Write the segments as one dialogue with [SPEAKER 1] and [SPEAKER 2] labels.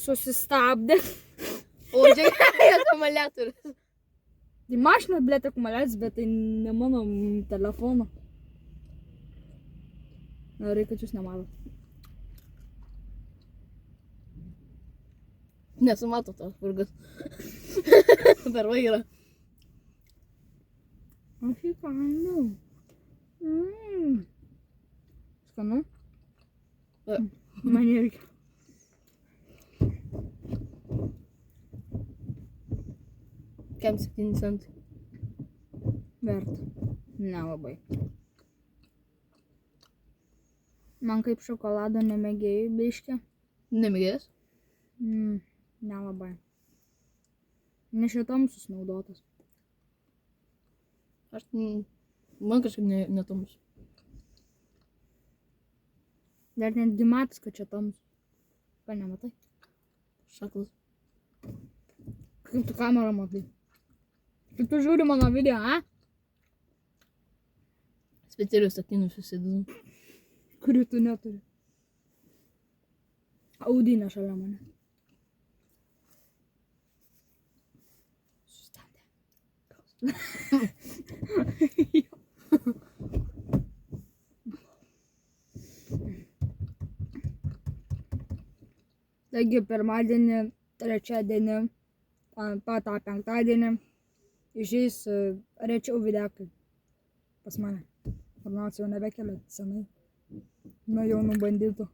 [SPEAKER 1] susistabdė.
[SPEAKER 2] O čia akumuliatorius.
[SPEAKER 1] Tai mašina, blėt, akumuliatorius, bet tai ne mano telefono. Gerai, kad jūs nematot.
[SPEAKER 2] Nesumato tos burgas. Per vairą.
[SPEAKER 1] Aš įkandau. Skanu? Man irgi.
[SPEAKER 2] Kem 7 centai.
[SPEAKER 1] Verta. Nelabai. Man kaip šokolado nemėgėjai biškė.
[SPEAKER 2] Nemėgės?
[SPEAKER 1] Nelabai. Nešiotamsus naudotas.
[SPEAKER 2] Man kažkaip netomus.
[SPEAKER 1] Dar netgi matas, kad čia tamus. Ką nematai?
[SPEAKER 2] Šaklas.
[SPEAKER 1] Kaip tu kamerą matai? Kaip tu žiūri mano video, a?
[SPEAKER 2] Specialius sakinus susidinu.
[SPEAKER 1] Kurių tu neturi. Audinė šalia mane. Sustabdė. Taigi pirmadienį, trečiadienį, patą penktadienį išeis rečiau videkai pas mane. Formacija jau nebekelia senai. Nuo jaunų banditų.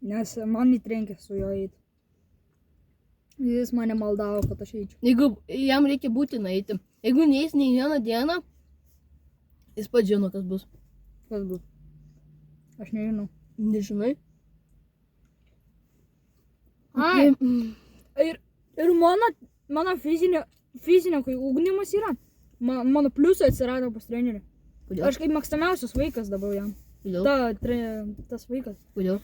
[SPEAKER 1] Nes man įtrenkė su jo eiti. Jis mane maldavo, kad aš eičiau.
[SPEAKER 2] Jeigu jam reikia būtinai eiti. Jeigu neis nei vieną dieną, jis pats žino, kas bus.
[SPEAKER 1] Kas bus? Aš nežinau.
[SPEAKER 2] Nežinai?
[SPEAKER 1] Ai, ir mano fizinio kai ugdymas yra. Mano pliusai atsirado pas trenerių.
[SPEAKER 2] Kodėl?
[SPEAKER 1] Aš kaip mėgstamiausias vaikas dabar jam.
[SPEAKER 2] Kodėl?
[SPEAKER 1] Tas vaikas.
[SPEAKER 2] Kodėl?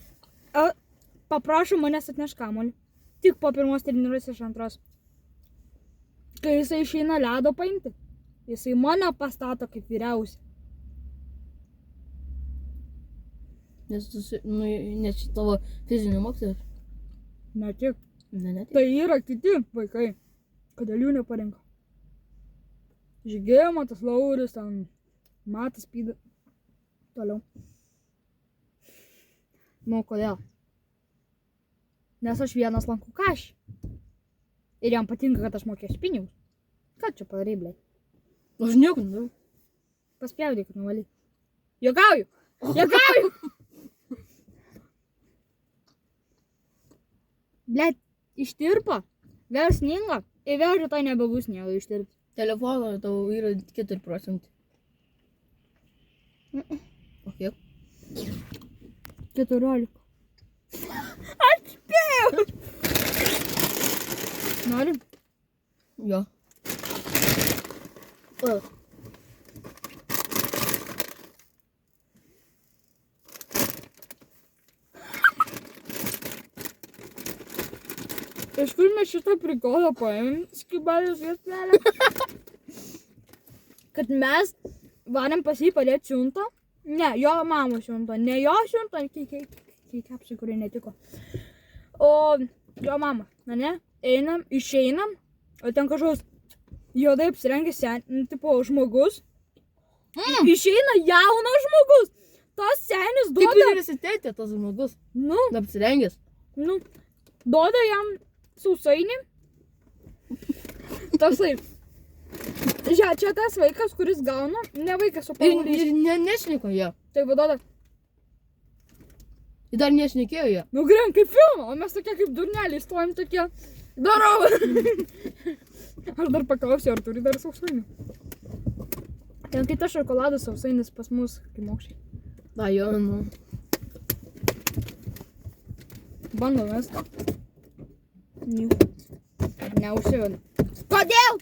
[SPEAKER 1] Paprašo manęs atneš kamuolį. Tik po pirmos treniruotės iš antros. Kai jisai išeina ledo paimti, jisai mane pastato kaip vyriausią.
[SPEAKER 2] Nes tavo fizinio mokslas.
[SPEAKER 1] Ne tik.
[SPEAKER 2] Ne tik.
[SPEAKER 1] Tai yra kiti vaikai, kodėl jų neparinko. Žygėjimas, Lauris, ten Matas Pyda. Toliau. Nu, kodėl? Nes aš vienas lankau kašį. Ir jam patinka, kad aš mokėsiu pinigus. Ką čia padarai, blėt?
[SPEAKER 2] Aš nieko nedarau.
[SPEAKER 1] Paspjaudai, kad nuvalyt. Juokauju! Juokauju! Blėt, ištirpo. Vėl sninga. Ir vėl rytoj nebebus sniego ištirpti.
[SPEAKER 2] Telefono tavo yra 4 procentai. O kiek?
[SPEAKER 1] 14. Aš spėjau! Nori?
[SPEAKER 2] Jo.
[SPEAKER 1] Iš kur mes šitą prikolą paėmėm, skibalius vietelę? Kad mes varėm pas jį padėti siuntą. Ne, jo mamos siuntą. Ne jo siuntą, kepsiai, kurie netiko. O jo mama, ne? Einam, išeinam, o ten kažkoks juodai apsirengęs tipo žmogus. Išeina jaunas žmogus. Tas senis duoda.
[SPEAKER 2] Kaip universitete tas žmogus?
[SPEAKER 1] Nu,
[SPEAKER 2] Apsirengęs.
[SPEAKER 1] nu, duoda jam sausainį. Tasai. Čia tas vaikas, kuris gauna, ne vaikas, o paauglys.
[SPEAKER 2] Ir nešneko jie.
[SPEAKER 1] Tai vadoda.
[SPEAKER 2] Ir dar nešnekėjo jie.
[SPEAKER 1] Nu, grem, kaip filmo, o mes tokie kaip durneliai stovim tokie. Darau! Aš dar paklausiu, ar turi dar sausainių. Ten kitas šokoladas sausainis pas mus, kaip mokščiai.
[SPEAKER 2] Da, jo, nu.
[SPEAKER 1] Bando mes. Neužsiveda. Kodėl?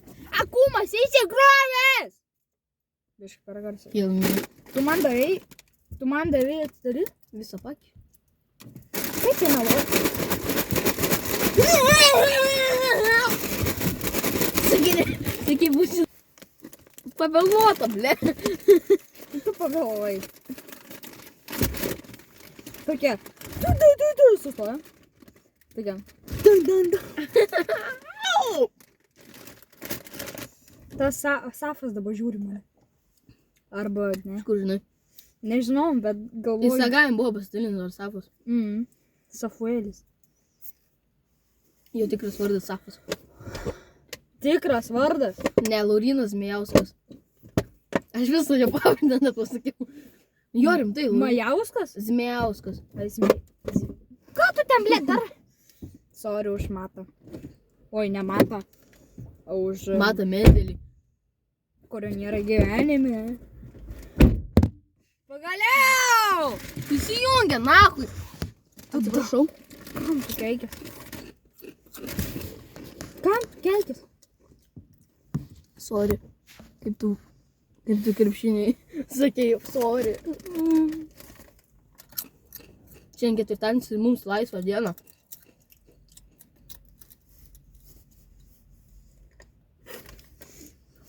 [SPEAKER 1] Akumas įsikrovęs! Biškai per garsiai.
[SPEAKER 2] Kilmi.
[SPEAKER 1] Tu man davai atsidari?
[SPEAKER 2] Visą pakį.
[SPEAKER 1] Kaip tai meluoji?
[SPEAKER 2] Sakai, būsi pavėluota, ble.
[SPEAKER 1] Tu pavėluoji. Tokie, Sustoja. Taigi. Tas Safas dabar žiūri mane. Arba, ne.
[SPEAKER 2] Kur žinai?
[SPEAKER 1] Nežinau, bet
[SPEAKER 2] Jis
[SPEAKER 1] galvoju.
[SPEAKER 2] Sagajam buvo pasidalinęs ar Safas.
[SPEAKER 1] Safuelis.
[SPEAKER 2] Jo tikras vardas Safas.
[SPEAKER 1] Tikras vardas.
[SPEAKER 2] Ne, Laurinas Mijauskas. Aš visą jo pavardę nepasakiau. Jo rimtai,
[SPEAKER 1] Majauskas?
[SPEAKER 2] Zmijauskas.
[SPEAKER 1] Ką tu ten, blėt, dar? Sorry už matą. Oi, ne matą. O už...
[SPEAKER 2] Mata Mendelį.
[SPEAKER 1] Kurio nėra gyvenime. Pagaliau!
[SPEAKER 2] Įsijungia, nahui. Atsiprašau.
[SPEAKER 1] Kam tu keikis? Kam tu keikis?
[SPEAKER 2] Sorry. Kaip tu krepšiniai sakei, sorry. Šiandien ketvirtadienis ir mums laisva diena.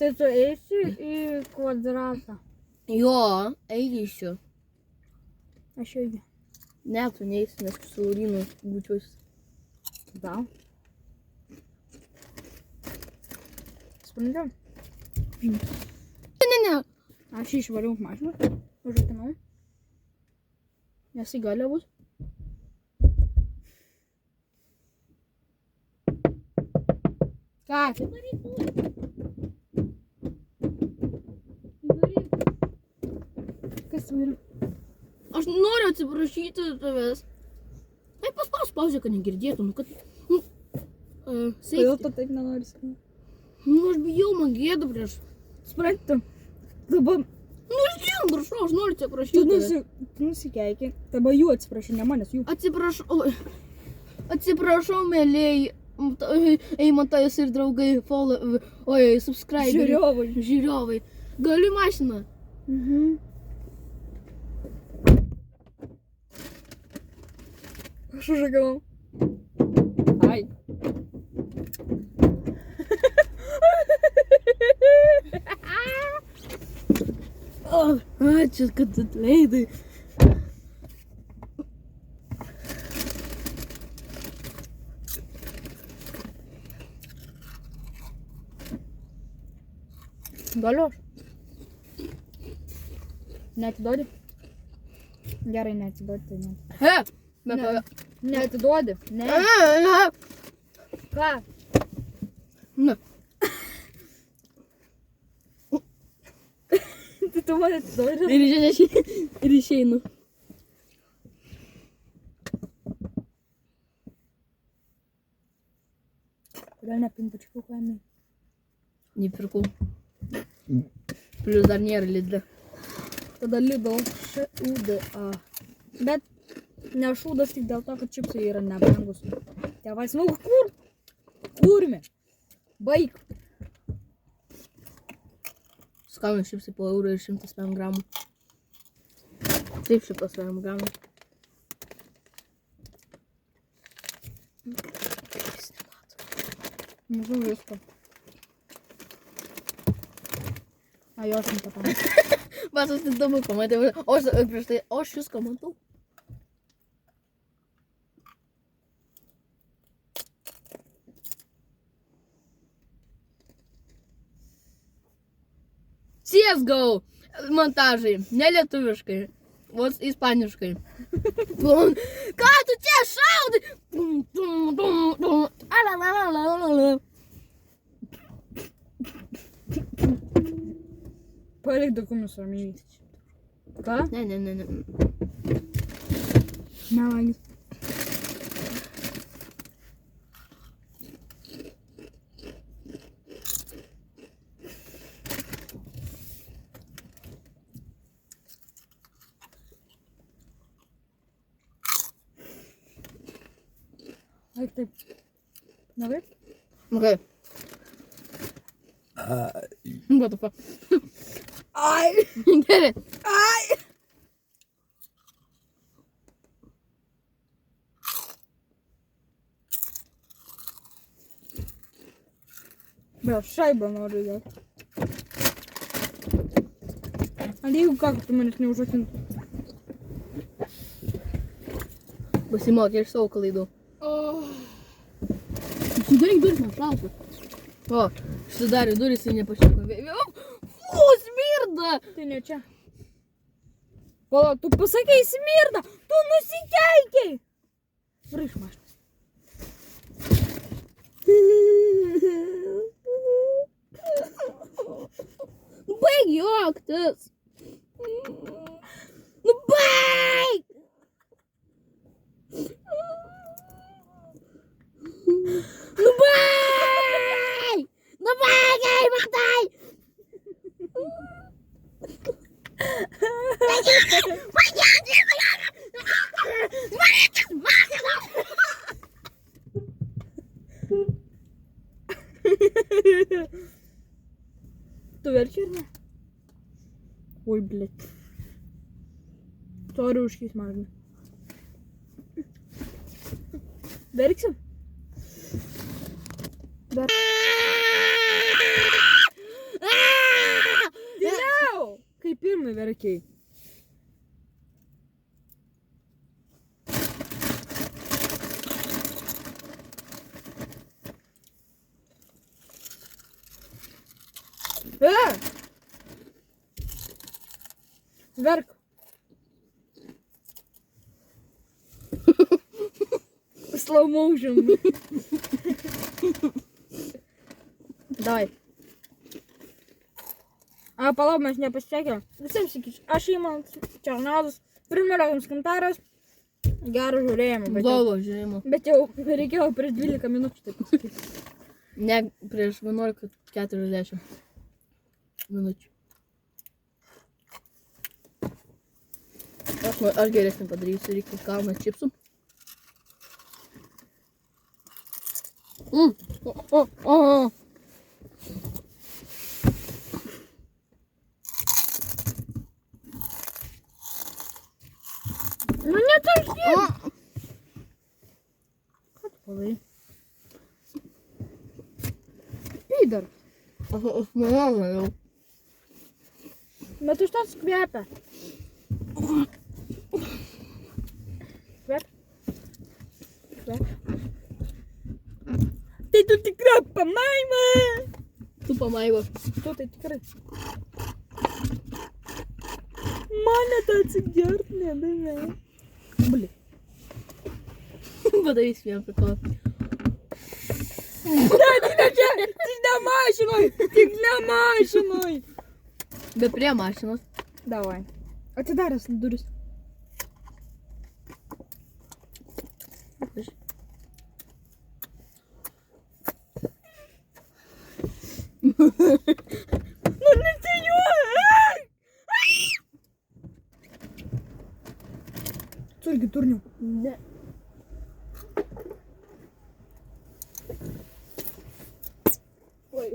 [SPEAKER 1] Tai tu eisi į kvadratą.
[SPEAKER 2] Jo, eisiu.
[SPEAKER 1] Aš irgi.
[SPEAKER 2] Ne, tu neisi, nes su Laurinu būčiuosi.
[SPEAKER 1] Gal. Sprendžiam.
[SPEAKER 2] Ne.
[SPEAKER 1] Aš jį išvariau mašiną. Užrakinau. Nes įgalė bus. Ką? Kas tu yra?
[SPEAKER 2] Aš noriu atsiprašyti tavęs. Ai, paspaus pauzę, kad negirdėtų. Nu, kad...
[SPEAKER 1] Kodėl tu taip nenori sakyti?
[SPEAKER 2] Nu, aš bijau, man gėda prieš.
[SPEAKER 1] Suprantu. Dabar
[SPEAKER 2] Nu, aš žinau, prašau, aš noriu
[SPEAKER 1] tu
[SPEAKER 2] atsiprašyti tavęs.
[SPEAKER 1] nusikeiki. Dabar jų atsiprašai, ne manęs jų.
[SPEAKER 2] Atsiprašau, mėlėjai. Eimantas ir draugai, follow, subscribe.
[SPEAKER 1] Žiūriovai.
[SPEAKER 2] Žiūriovai. Galiu mašiną.
[SPEAKER 1] Aš užrakinau. Ai.
[SPEAKER 2] Ačiū, kad atleidai.
[SPEAKER 1] Galiu aš. Neatiduodi? Gerai, neatiduodi, tai ne.
[SPEAKER 2] He, bet
[SPEAKER 1] Ne. Neatiduodi. Ne. Ką?
[SPEAKER 2] Ne.
[SPEAKER 1] Tai tu man atiduodi.
[SPEAKER 2] Ir išeinu.
[SPEAKER 1] Kodėl nepintačiukų kaimai?
[SPEAKER 2] Nepirkau. Plius dar nėra Lidle.
[SPEAKER 1] Tada Lidl ŠUDA. Bet ne šūdas tik dėl to, kad čipsai yra nebrangus. Tėvais, nu kur? Kurmi? Baik.
[SPEAKER 2] Skanus šipsai po eurą ir 105 gramų. Taip, 105 gramų.
[SPEAKER 1] Mūsų visko. A jos nepatau.
[SPEAKER 2] Vas aš tik dabar pamatėjau. O aš prieš tai, o aš viską matau. CSGO montažai, nelietuviškai, vos ispaniškai. Ką tu čia šaudai?
[SPEAKER 1] Palik dokumentus ramiai. Ką?
[SPEAKER 2] Ne.
[SPEAKER 1] Melagis. Eik taip. Navaip?
[SPEAKER 2] Okay. What the fuck?
[SPEAKER 1] Ai!
[SPEAKER 2] Gerai.
[SPEAKER 1] Ai! Bro, šaibą noriu dėti. Ar jeigu ką, tu manęs neužrakintų?
[SPEAKER 2] Pasimokė iš savo klaidų.
[SPEAKER 3] Sudaryk duris, man šalta.
[SPEAKER 2] O, sudarė duris ir nepašyko. Fū, smirda!
[SPEAKER 1] Tai ne čia. Pala, tu pasakei smirda, tu nusikeikiai. Vraiš mašinas.
[SPEAKER 3] Baig juoktis. Nu baig! Nu baig! Nu baig, Eimantai!
[SPEAKER 1] Tu verči ar ne? Oi, blėt. Sorry už keismą. Verksim? Tyliau! Kaip pirmai verkiai. Verk. Slow motion. Давай. Palauk, mes nepasisekėm. Visiems sakyčiau, aš Eimantas Černauskas. Primeraus komentaras. Gerą žiūrėjimą.
[SPEAKER 2] Blogo žiūrėjimo.
[SPEAKER 1] Bet jau reikėjo prieš 12 minučių taip pasakyti.
[SPEAKER 2] Ne, prieš 11:40 minučių. Aš geresnį padarysiu, reikia kalną čipsų.
[SPEAKER 1] Nu netaršyk! Ką tu padarai? Pydar.
[SPEAKER 2] Aš manau jau.
[SPEAKER 1] Bet už tas kvepia. Kvep. Kvep. Tai tu tikra pamaima.
[SPEAKER 2] Tu pamaigo.
[SPEAKER 1] Tu tai tikrai. Mane tą atsigert nebevei. Bli.
[SPEAKER 2] Padarys vieną prikolą.
[SPEAKER 1] Ne čia, tik ne mašinoj. Tik ne mašinoj.
[SPEAKER 2] Bet prie mašinos.
[SPEAKER 1] Davai. Atidaręs duris. Nu nesijuok! Tu irgi turniu.
[SPEAKER 2] Ne. Oi.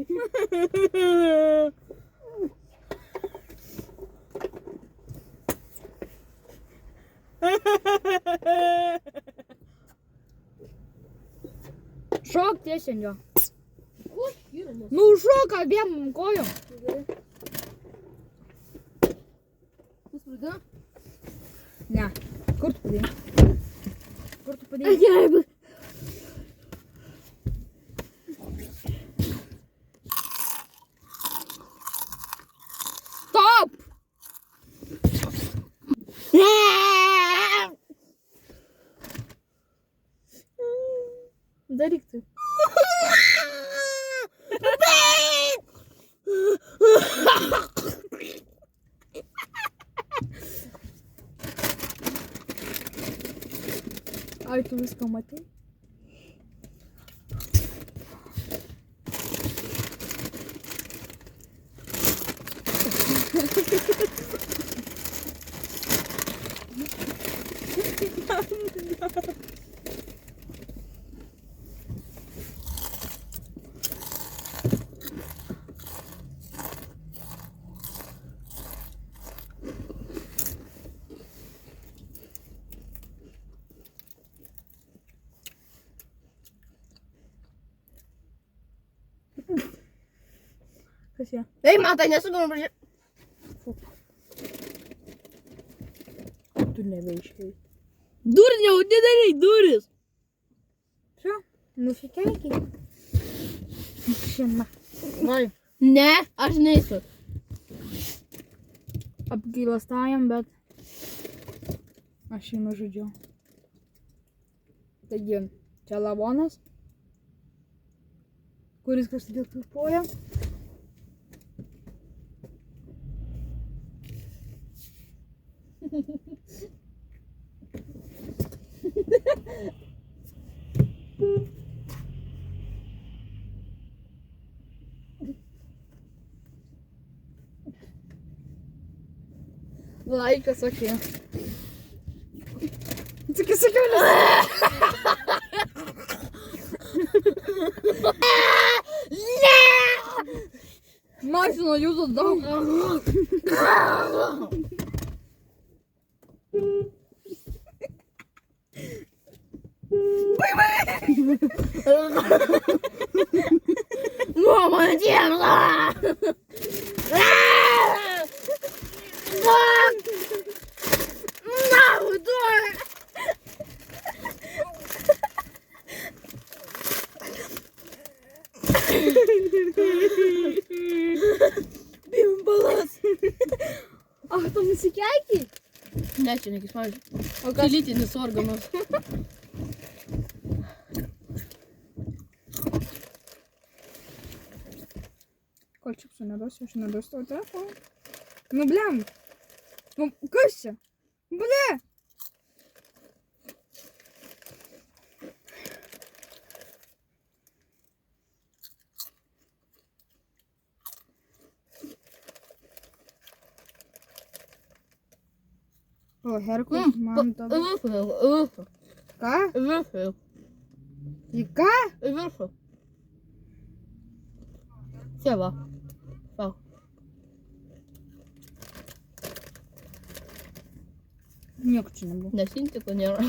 [SPEAKER 1] Šok tiesiai jo.
[SPEAKER 3] Ko skiriamas?
[SPEAKER 1] Nu šok abiem kojom.
[SPEAKER 3] Kas pradėjo?
[SPEAKER 1] Ne. Kur tu padėjai? Kur tu padėjai?
[SPEAKER 3] Gerai,
[SPEAKER 1] Stop! Daryk tai. Ai, tu viską matai? Kas jie?
[SPEAKER 2] Ei, matai, nesugama prašyti.
[SPEAKER 1] Tu nebeiškai.
[SPEAKER 2] Durniau, didelį duris.
[SPEAKER 1] Що? Нуфікейки? Šiandien. Vai.
[SPEAKER 2] Ne, aš neisiu.
[SPEAKER 1] Apgailastajam, bet aš jį nužudžiau. Taigi, čia lavonas, kuris kažkaip kvėpuoja. Laikas, okei. Sakiau, mašino jūsų daug.
[SPEAKER 2] Nu, man dievla! Bimbalas!
[SPEAKER 1] Ach, tu nusikeikiai?
[SPEAKER 2] Ne, čia nekis mažai.
[SPEAKER 1] O
[SPEAKER 2] Čia lytinis organas.
[SPEAKER 1] Kol čipsų neduosiu, aš neduosiu tavo telefoną. Nu, blem. Nu, kas čia? Ble. O, Herkus, man tada. Ką? Į ką?
[SPEAKER 2] Viršų. Čia va. Va.
[SPEAKER 1] Nieko čia nebuvo.
[SPEAKER 2] Nesintiko nėra.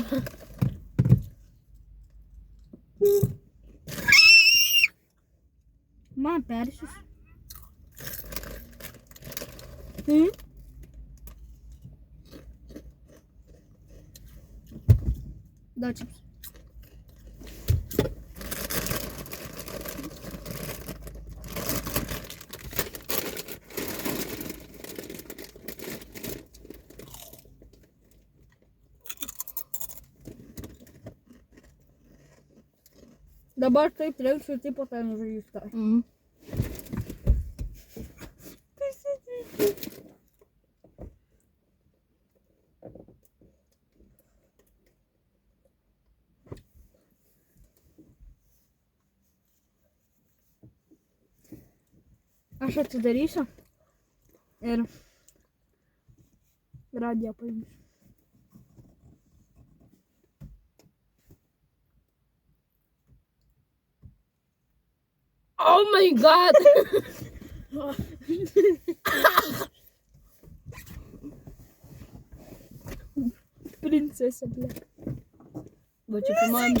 [SPEAKER 1] Man persis. Dar čips. Dabar taip trenksiu ir taip po ten žaista. Aš atsidarysiu ir radiją paimsiu.
[SPEAKER 2] Oh my god!
[SPEAKER 1] Princesė, ble.
[SPEAKER 2] Va čia filmuojam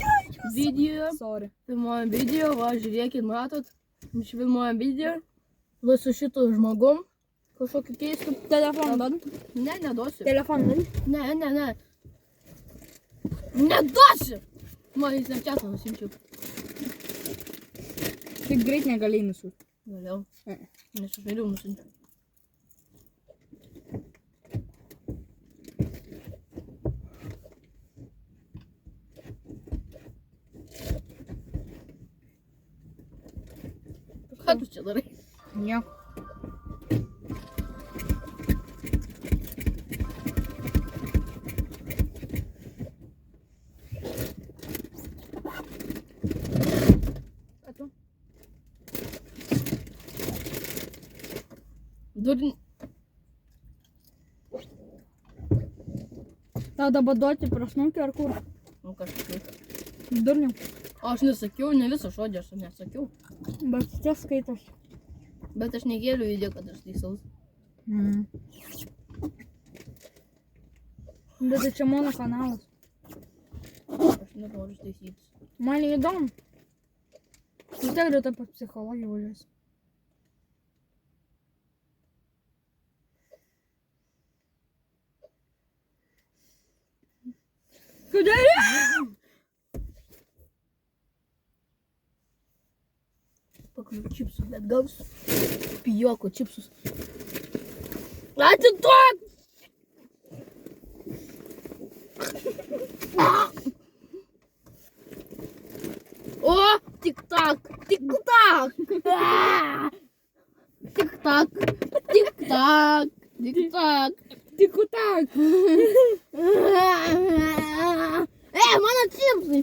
[SPEAKER 2] video.
[SPEAKER 1] Sorry.
[SPEAKER 2] Filmuojam video, va žiūrėkit, matot. Filmuojam video. Va su šitu žmogum. Kažkokiu keistu.
[SPEAKER 1] Telefoną duodu?
[SPEAKER 2] Ne, neduosiu.
[SPEAKER 1] Telefoną duodu?
[SPEAKER 2] Ne. Neduosiu! Man į Snapchatą nusimčiau.
[SPEAKER 1] Taip greit negalėjai nusiųsti.
[SPEAKER 2] Galiau. Nes aš vėliau nusimčiau. Ką tu čia darai?
[SPEAKER 1] Nieko. Ką tu?
[SPEAKER 2] Durin...
[SPEAKER 1] Tau dabar duoti prasmunkį ar kur?
[SPEAKER 2] Nu kažkaip.
[SPEAKER 1] Durniau.
[SPEAKER 2] O aš nesakiau, ne visą žodį aš nesakiau.
[SPEAKER 1] Bet čia skaitos.
[SPEAKER 2] Bet aš negėliu video, kad aš teisaus.
[SPEAKER 1] Bet tai čia mano kanalas.
[SPEAKER 2] Aš nenoriu teisytis.
[SPEAKER 1] Man įdomu. Vis tiek reikia pas psichologį važiuosi. Kodėl?
[SPEAKER 2] Pakliu čipsus, bet gal su pijoko čipsus. Atiduok! O, tik-tak, tik-tak. Tik-tak, tik-tak, tik-tak.
[SPEAKER 1] Tiku tak.
[SPEAKER 2] Mano čipsai.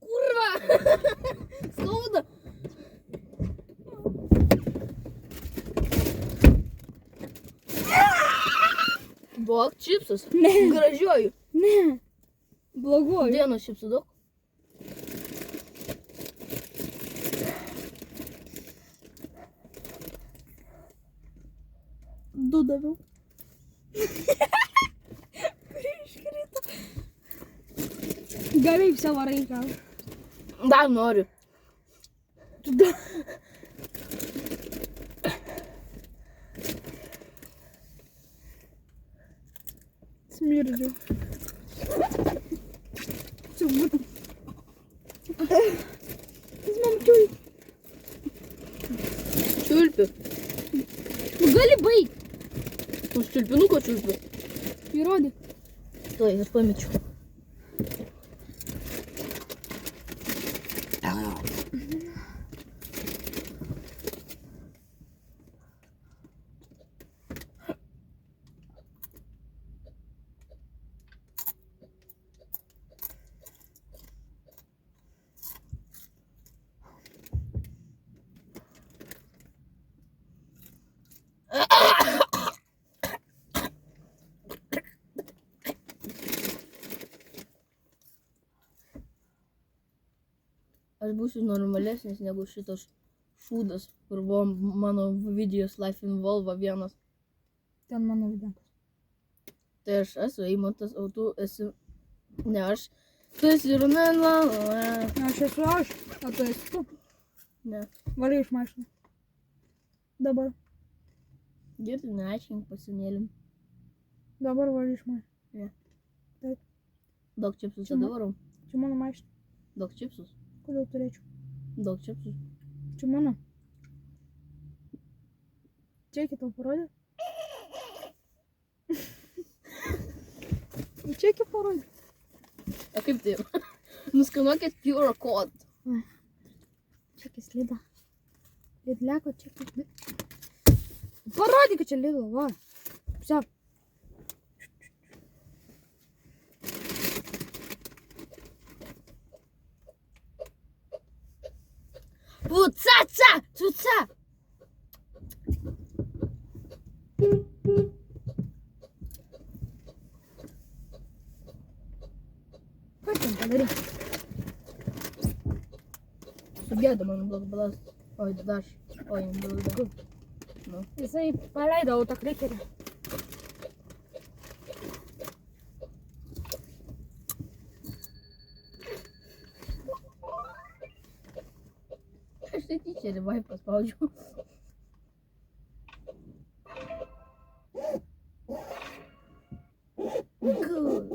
[SPEAKER 2] Kurva. Skauda. Duok čipsus.
[SPEAKER 1] Ne.
[SPEAKER 2] Gražiuoju.
[SPEAKER 1] Ne. Bloguoju.
[SPEAKER 2] Dienos čipsų daug. Du daviau.
[SPEAKER 1] Gerai savo reikia.
[SPEAKER 2] Dar noriu.
[SPEAKER 1] Tu da. Smirdžiu. Turbūt. Jis man čiulpi.
[SPEAKER 2] Čiulpiu.
[SPEAKER 1] Nu gali baigt.
[SPEAKER 2] Už čiulpinuko čiulpiu.
[SPEAKER 1] Įrodyk.
[SPEAKER 2] Tuoj, aš pamečiu. Aš būsiu normalesnis negu šitas šūdas, kur buvo mano videos Life in Volvo vienas.
[SPEAKER 1] Ten mano video.
[SPEAKER 2] Tai aš esu Eimantas, o tu esi... Ne aš. Tu esi Runela.
[SPEAKER 1] Aš esu aš, o tu esi tu.
[SPEAKER 2] Ne.
[SPEAKER 1] Varai iš mašiną. Dabar.
[SPEAKER 2] Girdi, neaiškink pasinėlim.
[SPEAKER 1] Dabar varai iš mašiną.
[SPEAKER 2] Daug čipsus
[SPEAKER 1] Čia
[SPEAKER 2] tada varau.
[SPEAKER 1] Čia mano mašina.
[SPEAKER 2] Daug čipsus.
[SPEAKER 1] Kodėl turėčiau?
[SPEAKER 2] Daug čipsus.
[SPEAKER 1] Čia mano. Čia kitą parodė. Čia iki parodė.
[SPEAKER 2] O kaip tai? Nuskanuokit QR code.
[SPEAKER 1] Čia iki slida. Lidleko čia iki... Parodyk, kad čia Lidl, va. Все.
[SPEAKER 2] Пуца-ца! Цуца!
[SPEAKER 1] Ką ten padarė?
[SPEAKER 2] Sugėdo man blokbalas. Oi, daš. Oi, blokbalas. Nu.
[SPEAKER 1] Jisai paleido autoklikerį.
[SPEAKER 2] Aš tai tyčia ribai paspaudžiau. Good.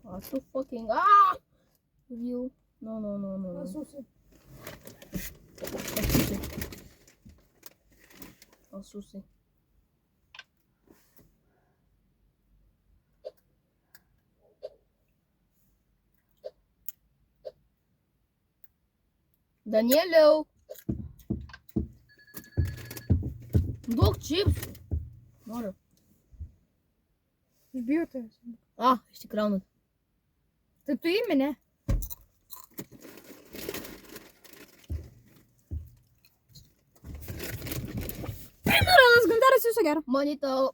[SPEAKER 2] Oh, so fucking... Ah! You. No.
[SPEAKER 1] Pasusi.
[SPEAKER 2] Susi. Danieliau. Duok čipsų. Noriu.
[SPEAKER 1] Išbijotas.
[SPEAKER 2] Išsikraunat.
[SPEAKER 1] Tai tu įmi, ne? Ranas Gundaras, viso gero.
[SPEAKER 2] Manytau.